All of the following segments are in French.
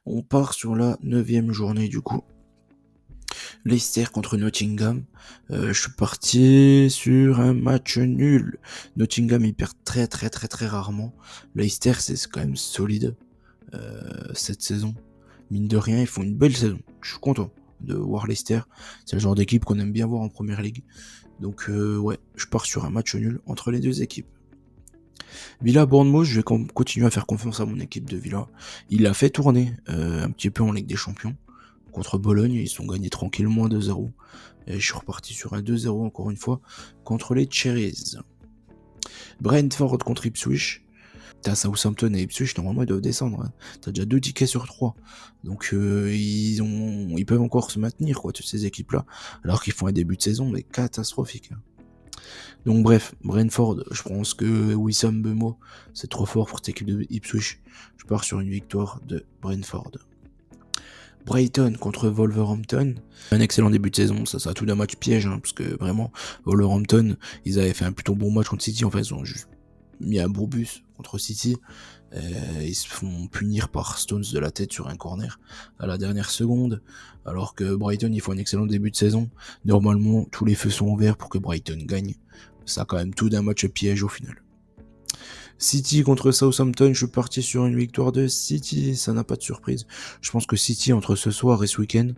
On part sur la 9e journée du coup. Leicester contre Nottingham. Je suis parti sur un match nul. Nottingham il perd très très très très rarement. Leicester c'est quand même solide cette saison. Mine de rien ils font une belle saison. Je suis content de voir Leicester. C'est le genre d'équipe qu'on aime bien voir en première ligue. Donc ouais, je pars sur un match nul entre les deux équipes. Villa-Bournemouth, je vais continuer à faire confiance à mon équipe de Villa. Il a fait tourner un petit peu en Ligue des Champions. Contre Bologne, ils sont gagnés tranquillement 2-0. Et je suis reparti sur un 2-0 encore une fois contre les Cherries. Brentford contre Ipswich. T'as Southampton et Ipswich, normalement ils doivent descendre. Hein. T'as déjà 2 tickets sur 3. Donc ils peuvent encore se maintenir, quoi, toutes ces équipes-là. Alors qu'ils font un début de saison mais catastrophique. Hein. Donc bref, Brentford, je pense que Wissam Bemo, c'est trop fort pour cette équipe de Ipswich. Je pars sur une victoire de Brentford. Brighton contre Wolverhampton. Un excellent début de saison, ça a tout d'un match piège, hein, parce que vraiment, Wolverhampton, ils avaient fait un plutôt bon match contre City, en fait, ils ont juste mis un beau bus contre City. Ils se font punir par Stones de la tête sur un corner à la dernière seconde, alors que Brighton, ils font un excellent début de saison. Normalement, tous les feux sont ouverts pour que Brighton gagne. Ça a quand même tout d'un match piège au final. City contre Southampton, je suis parti sur une victoire de City, ça n'a pas de surprise. Je pense que City, entre ce soir et ce week-end,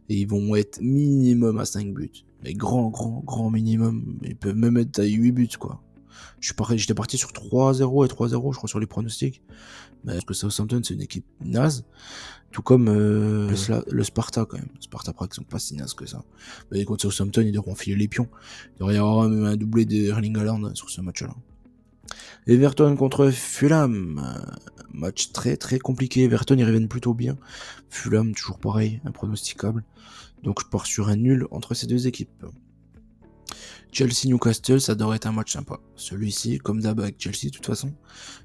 ils vont être minimum à 5 buts. Mais grand minimum. Ils peuvent même être à 8 buts, quoi. J'étais parti sur 3-0 et 3-0, je crois, sur les pronostics. Mais parce que Southampton, c'est une équipe naze. Tout comme le Sparta, quand même. Sparta Prague, ils sont pas si nazes que ça. Mais contre Southampton, ils devront filer les pions. Il devrait y avoir même un doublé de Erling Haaland sur ce match-là. Everton contre Fulham. Match très très compliqué. Everton ils reviennent plutôt bien. Fulham toujours pareil, impronosticable. Donc je pars sur un nul entre ces deux équipes. Chelsea-Newcastle, ça devrait être un match sympa. Celui-ci, comme d'hab avec Chelsea de toute façon.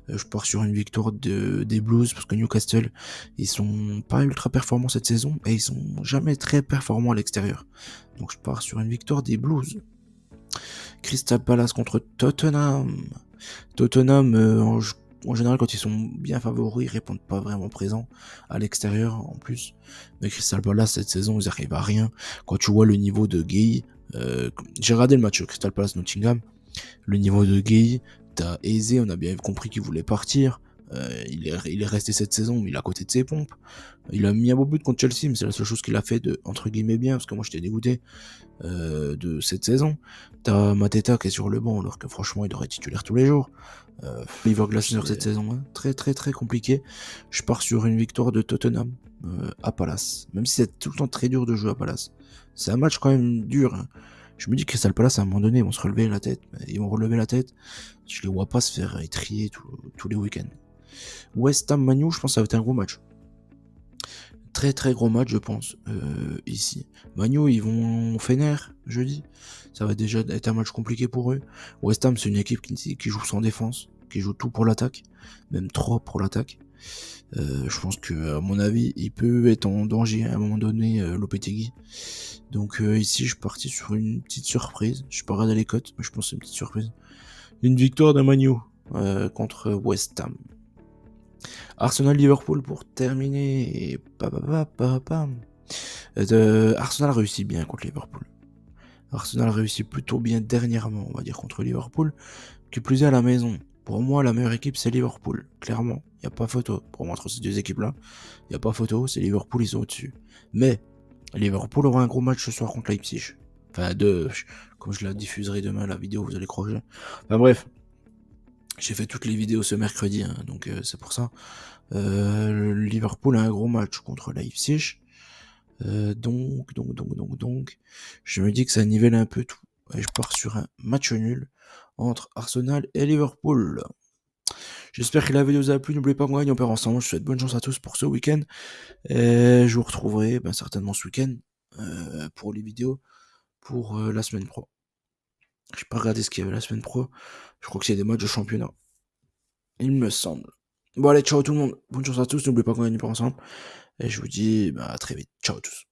Je pars sur une victoire des Blues parce que Newcastle, ils sont pas ultra performants cette saison et ils sont jamais très performants à l'extérieur. Donc je pars sur une victoire des Blues. Crystal Palace contre Tottenham. Tottenham, en général, quand ils sont bien favoris, ils répondent pas vraiment présents à l'extérieur en plus. Mais Crystal Palace, cette saison, ils arrivent à rien. Quand tu vois le niveau de Gay, j'ai regardé le match Crystal Palace-Nottingham, le niveau de Gay, t'as Eze, on a bien compris qu'il voulait partir. Il est resté cette saison, mais il est à côté de ses pompes. Il a mis un beau but contre Chelsea, mais c'est la seule chose qu'il a fait de, entre guillemets, bien, parce que moi j'étais dégoûté de cette saison. T'as Mateta qui est sur le banc, alors que franchement il devrait être titulaire tous les jours. Liver Glasner cette saison, hein, très très très compliqué. Je pars sur une victoire de Tottenham à Palace, même si c'est tout le temps très dur de jouer à Palace. C'est un match quand même dur. Hein. Je me dis que Crystal Palace à un moment donné ils vont se relever la tête, ils vont relever la tête. Je les vois pas se faire étrier tous les week-ends. West Ham Manu, je pense que ça va être un gros match. Très très gros match je pense ici. Manu ils vont au Fener jeudi. Ça va déjà être un match compliqué pour eux. West Ham c'est une équipe qui joue sans défense, qui joue tout pour l'attaque, même trop pour l'attaque. Je pense que à mon avis il peut être en danger à un moment donné Lopetegui. Donc ici je suis parti sur une petite surprise. Je suis pas regardé les cotes mais je pense que c'est une petite surprise. Une victoire de Manu contre West Ham. Arsenal-Liverpool pour terminer. Et Arsenal réussit bien contre Liverpool. Arsenal réussit plutôt bien dernièrement, on va dire, contre Liverpool. Qui plus est à la maison. Pour moi, la meilleure équipe, c'est Liverpool. Clairement, il n'y a pas photo. Pour moi, entre ces deux équipes-là, il n'y a pas photo. C'est Liverpool, ils sont au-dessus. Mais Liverpool aura un gros match ce soir contre Leipzig. Enfin, comme je la diffuserai demain, la vidéo, vous allez croire. Enfin bref, j'ai fait toutes les vidéos ce mercredi, hein, donc c'est pour ça. Liverpool a un gros match contre Leipzig. Donc, je me dis que ça nivelle un peu tout. Et je pars sur un match nul entre Arsenal et Liverpool. J'espère que la vidéo vous a plu. N'oubliez pas qu'on gagne, on perd ensemble. Je vous souhaite bonne chance à tous pour ce week-end. Et je vous retrouverai certainement ce week-end pour les vidéos pour la semaine pro. Je n'ai pas regardé ce qu'il y avait la semaine pro. Je crois que c'est des matchs de championnat. Il me semble. Bon allez, ciao tout le monde. Bonne chance à tous. N'oubliez pas qu'on gagne, on perd ensemble. Et je vous dis à très vite. Ciao à tous.